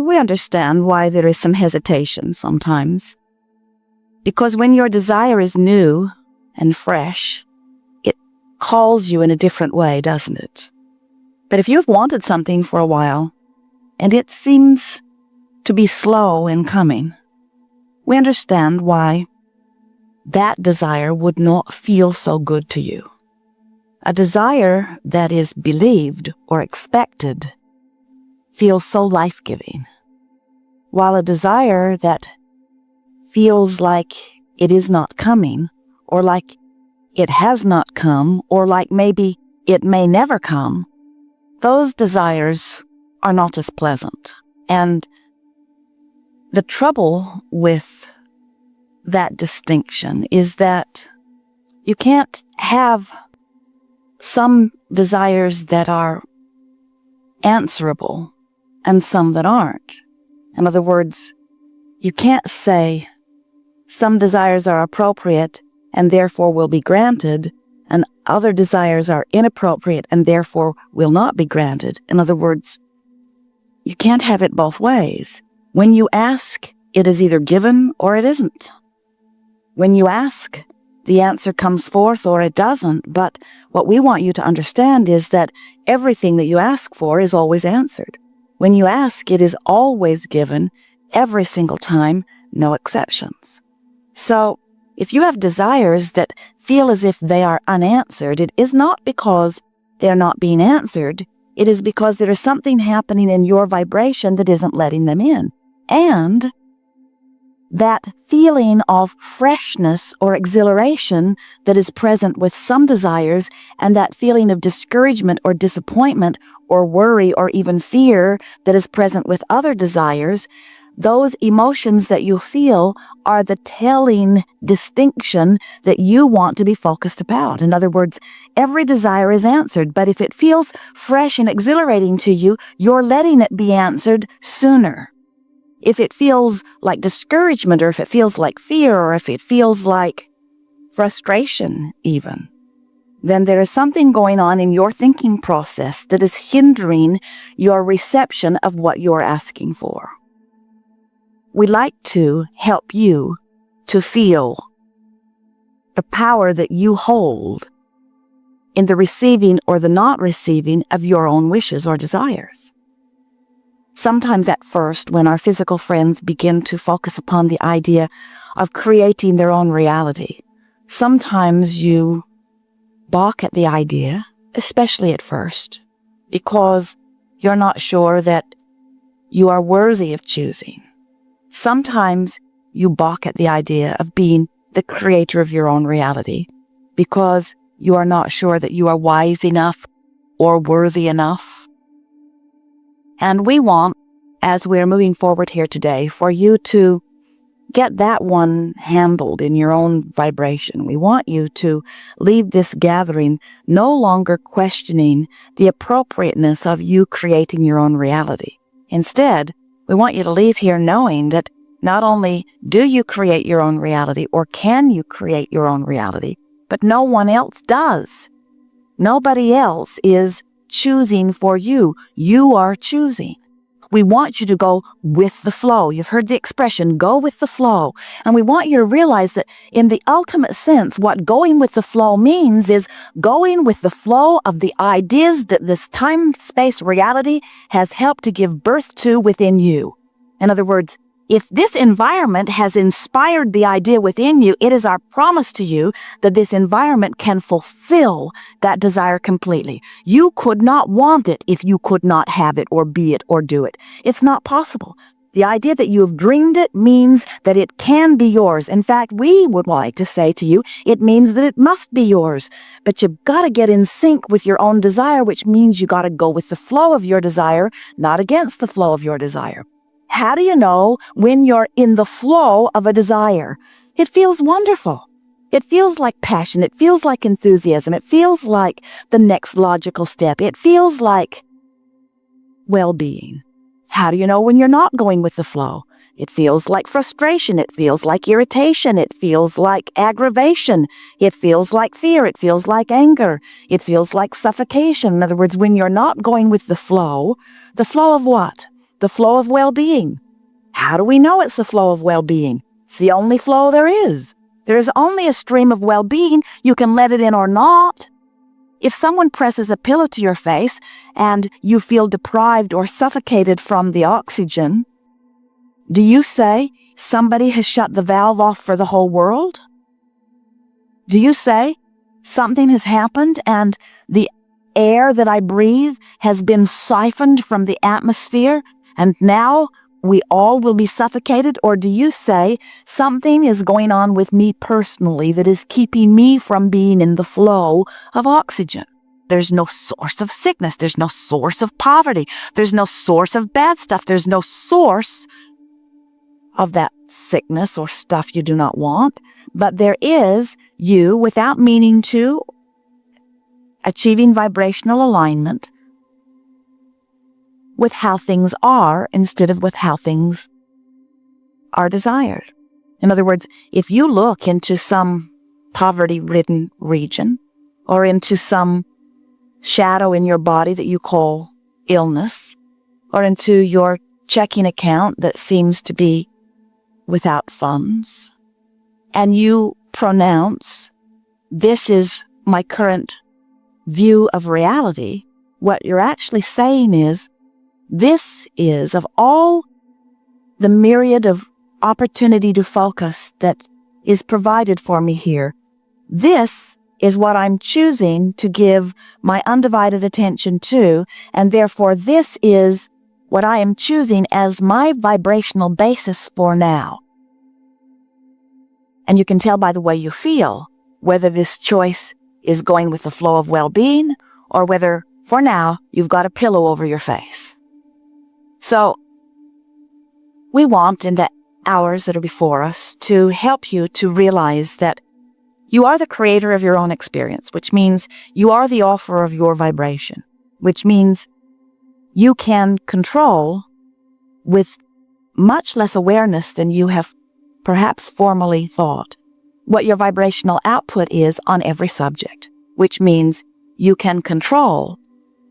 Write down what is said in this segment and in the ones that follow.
we understand why there is some hesitation sometimes. Because when your desire is new and fresh, it calls you in a different way, doesn't it? But if you've wanted something for a while, and it seems to be slow in coming, we understand why that desire would not feel so good to you. A desire that is believed or expected feels so life-giving, while a desire that feels like it is not coming, or like it has not come, or like maybe it may never come, those desires are not as pleasant. And the trouble with that distinction is that you can't have some desires that are answerable and some that aren't. In other words, you can't say some desires are appropriate and therefore will be granted, and other desires are inappropriate and therefore will not be granted. In other words, you can't have it both ways. When you ask, it is either given or it isn't. When you ask, the answer comes forth or it doesn't. But what we want you to understand is that everything that you ask for is always answered. When you ask, it is always given, every single time, no exceptions. So, if you have desires that feel as if they are unanswered, it is not because they're not being answered. It is because there is something happening in your vibration that isn't letting them in. And that feeling of freshness or exhilaration that is present with some desires, and that feeling of discouragement or disappointment or worry or even fear that is present with other desires, those emotions that you feel are the telling distinction that you want to be focused about. In other words, every desire is answered, but if it feels fresh and exhilarating to you, you're letting it be answered sooner. If it feels like discouragement, or if it feels like fear, or if it feels like frustration even, then there is something going on in your thinking process that is hindering your reception of what you're asking for. We like to help you to feel the power that you hold in the receiving or the not receiving of your own wishes or desires. Sometimes at first, when our physical friends begin to focus upon the idea of creating their own reality, sometimes you balk at the idea, especially at first, because you're not sure that you are worthy of choosing. Sometimes you balk at the idea of being the creator of your own reality because you are not sure that you are wise enough or worthy enough. And we want, as we're moving forward here today, for you to get that one handled in your own vibration. We want you to leave this gathering no longer questioning the appropriateness of you creating your own reality. Instead, we want you to leave here knowing that not only do you create your own reality, or can you create your own reality, but no one else does. Nobody else is choosing for you. You are choosing. We want you to go with the flow. You've heard the expression, go with the flow. And we want you to realize that in the ultimate sense, what going with the flow means is going with the flow of the ideas that this time-space reality has helped to give birth to within you. In other words, if this environment has inspired the idea within you, it is our promise to you that this environment can fulfill that desire completely. You could not want it if you could not have it or be it or do it. It's not possible. The idea that you have dreamed it means that it can be yours. In fact, we would like to say to you, it means that it must be yours. But you've got to get in sync with your own desire, which means you got to go with the flow of your desire, not against the flow of your desire. How do you know when you're in the flow of a desire? It feels wonderful. It feels like passion. It feels like enthusiasm. It feels like the next logical step. It feels like well-being. How do you know when you're not going with the flow? It feels like frustration. It feels like irritation. It feels like aggravation. It feels like fear. It feels like anger. It feels like suffocation. In other words, when you're not going with the flow of what? the flow of well-being. How do we know it's the flow of well-being? It's the only flow there is. There is only a stream of well-being. You can let it in or not. If someone presses a pillow to your face and you feel deprived or suffocated from the oxygen, do you say somebody has shut the valve off for the whole world? Do you say something has happened and the air that I breathe has been siphoned from the atmosphere and now we all will be suffocated? Or do you say something is going on with me personally that is keeping me from being in the flow of oxygen? There's no source of sickness. There's no source of poverty. There's no source of bad stuff. There's no source of that sickness or stuff you do not want. But there is you, without meaning to, achieving vibrational alignment with how things are instead of with how things are desired. In other words, if you look into some poverty-ridden region or into some shadow in your body that you call illness, or into your checking account that seems to be without funds, and you pronounce, "This is my current view of reality," what you're actually saying is, this is, of all the myriad of opportunity to focus that is provided for me here, this is what I'm choosing to give my undivided attention to, and therefore this is what I am choosing as my vibrational basis for now. And you can tell by the way you feel whether this choice is going with the flow of well-being or whether, for now, you've got a pillow over your face. So, we want, in the hours that are before us, to help you to realize that you are the creator of your own experience, which means you are the author of your vibration, which means you can control with much less awareness than you have perhaps formerly thought what your vibrational output is on every subject, which means you can control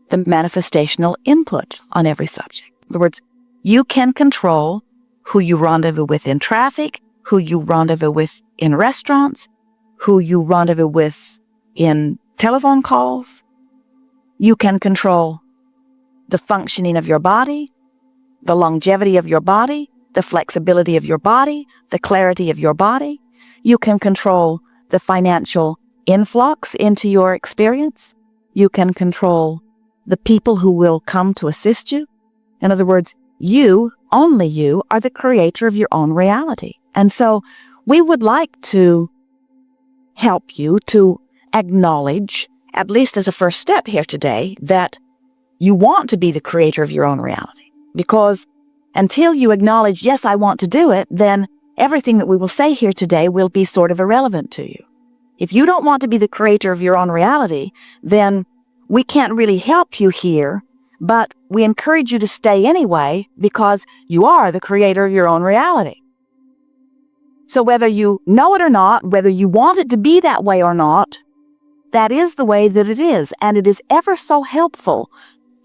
the manifestational input on every subject. In other words, you can control who you rendezvous with in traffic, who you rendezvous with in restaurants, who you rendezvous with in telephone calls. You can control the functioning of your body, the longevity of your body, the flexibility of your body, the clarity of your body. You can control the financial influx into your experience. You can control the people who will come to assist you. In other words, you, only you, are the creator of your own reality. And so we would like to help you to acknowledge, at least as a first step here today, that you want to be the creator of your own reality. Because until you acknowledge, yes, I want to do it, then everything that we will say here today will be sort of irrelevant to you. If you don't want to be the creator of your own reality, then we can't really help you here, but we encourage you to stay anyway because you are the creator of your own reality. So whether you know it or not, whether you want it to be that way or not, that is the way that it is. And it is ever so helpful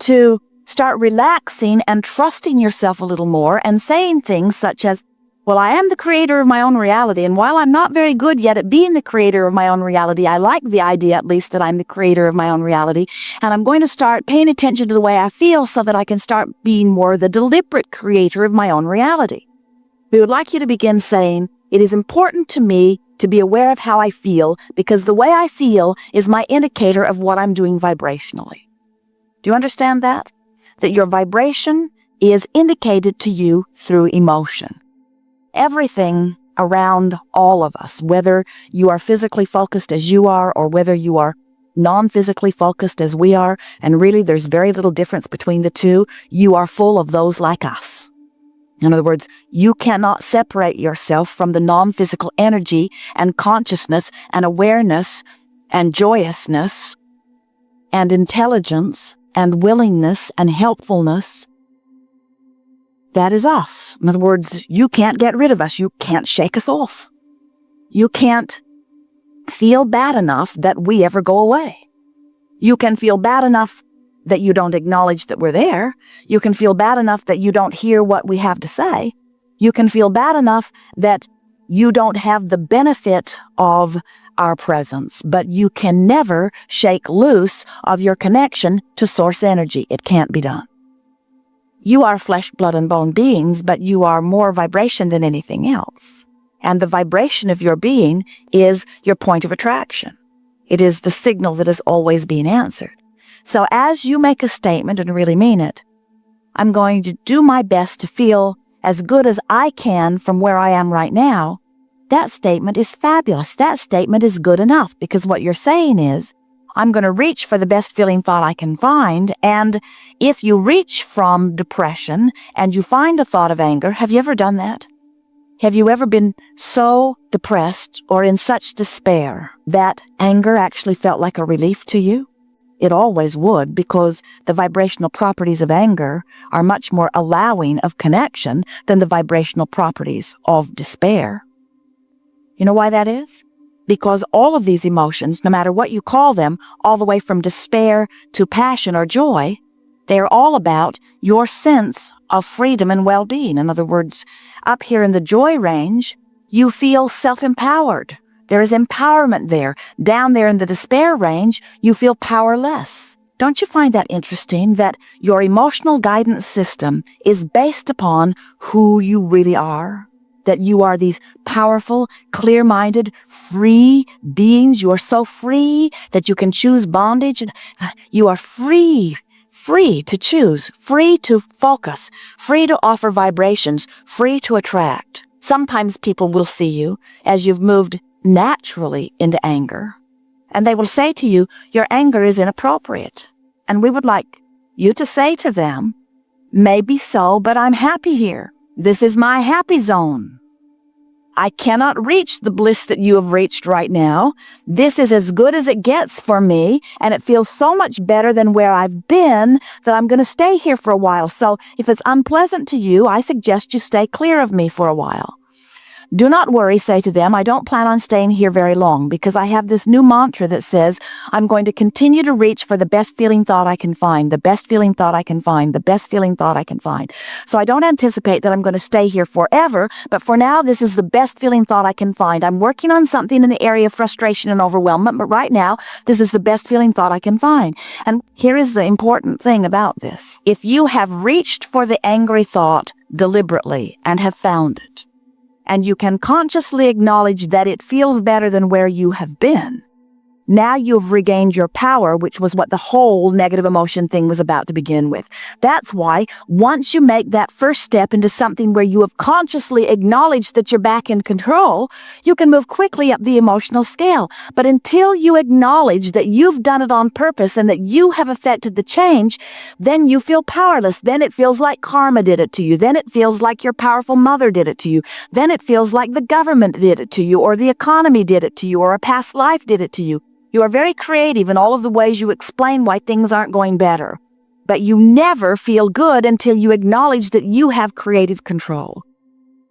to start relaxing and trusting yourself a little more and saying things such as, well, I am the creator of my own reality, and while I'm not very good yet at being the creator of my own reality, I like the idea at least that I'm the creator of my own reality, and I'm going to start paying attention to the way I feel so that I can start being more the deliberate creator of my own reality. We would like you to begin saying, it is important to me to be aware of how I feel because the way I feel is my indicator of what I'm doing vibrationally. Do you understand that? That your vibration is indicated to you through emotion. Everything around all of us, whether you are physically focused as you are or whether you are non-physically focused as we are, and really there's very little difference between the two, you are full of those like us. In other words, you cannot separate yourself from the non-physical energy and consciousness and awareness and joyousness and intelligence and willingness and helpfulness. That is us. In other words, you can't get rid of us. You can't shake us off. You can't feel bad enough that we ever go away. You can feel bad enough that you don't acknowledge that we're there. You can feel bad enough that you don't hear what we have to say. You can feel bad enough that you don't have the benefit of our presence, but you can never shake loose of your connection to source energy. It can't be done. You are flesh, blood, and bone beings, but you are more vibration than anything else. And the vibration of your being is your point of attraction. It is the signal that is always being answered. So as you make a statement and really mean it, I'm going to do my best to feel as good as I can from where I am right now. That statement is fabulous. That statement is good enough, because what you're saying is, I'm going to reach for the best feeling thought I can find. And if you reach from depression and you find a thought of anger, have you ever done that? Have you ever been so depressed or in such despair that anger actually felt like a relief to you? It always would, because the vibrational properties of anger are much more allowing of connection than the vibrational properties of despair. You know why that is? Because all of these emotions, no matter what you call them, all the way from despair to passion or joy, they're all about your sense of freedom and well-being. In other words, up here in the joy range, you feel self-empowered. There is empowerment there. Down there in the despair range, you feel powerless. Don't you find that interesting, that your emotional guidance system is based upon who you really are? That you are these powerful, clear-minded, free beings. You are so free that you can choose bondage. You are free to choose, free to focus, free to offer vibrations, free to attract. Sometimes people will see you as you've moved naturally into anger, and they will say to you, your anger is inappropriate. And we would like you to say to them, maybe so, but I'm happy here. This is my happy zone. I cannot reach the bliss that you have reached right now. This is as good as it gets for me, and it feels so much better than where I've been that I'm going to stay here for a while. So if it's unpleasant to you, I suggest you stay clear of me for a while. Do not worry, say to them, I don't plan on staying here very long, because I have this new mantra that says, I'm going to continue to reach for the best feeling thought I can find, the best feeling thought I can find, the best feeling thought I can find. So I don't anticipate that I'm going to stay here forever, but for now, this is the best feeling thought I can find. I'm working on something in the area of frustration and overwhelmment, but right now, this is the best feeling thought I can find. And here is the important thing about this. If you have reached for the angry thought deliberately and have found it, and you can consciously acknowledge that it feels better than where you have been, now you've regained your power, which was what the whole negative emotion thing was about to begin with. That's why once you make that first step into something where you have consciously acknowledged that you're back in control, you can move quickly up the emotional scale. But until you acknowledge that you've done it on purpose and that you have affected the change, then you feel powerless. Then it feels like karma did it to you. Then it feels like your powerful mother did it to you. Then it feels like the government did it to you, or the economy did it to you, or a past life did it to you. You are very creative in all of the ways you explain why things aren't going better. But you never feel good until you acknowledge that you have creative control.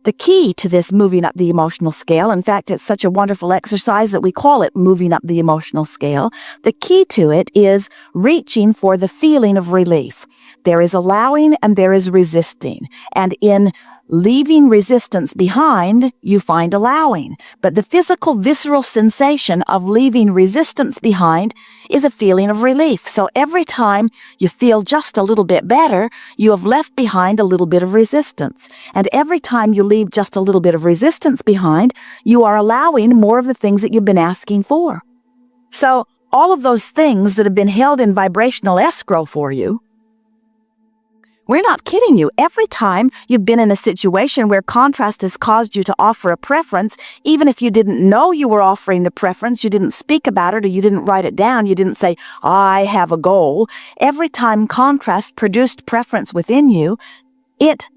The key to this moving up the emotional scale, in fact, it's such a wonderful exercise that we call it moving up the emotional scale. The key to it is reaching for the feeling of relief. There is allowing and there is resisting. And in leaving resistance behind, you find allowing. But the physical, visceral sensation of leaving resistance behind is a feeling of relief. So every time you feel just a little bit better, you have left behind a little bit of resistance. And every time you leave just a little bit of resistance behind, you are allowing more of the things that you've been asking for. So all of those things that have been held in vibrational escrow for you, we're not kidding you. Every time you've been in a situation where contrast has caused you to offer a preference, even if you didn't know you were offering the preference, you didn't speak about it, or you didn't write it down, you didn't say, I have a goal. Every time contrast produced preference within you, it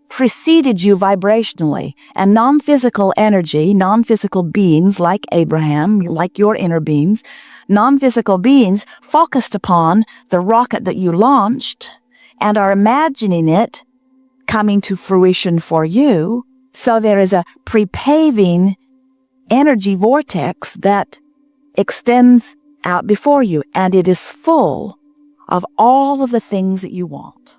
preceded you vibrationally. And non-physical energy, non-physical beings like Abraham, like your inner beings, non-physical beings focused upon the rocket that you launched and are imagining it coming to fruition for you. So there is a pre-paving energy vortex that extends out before you, and it is full of all of the things that you want.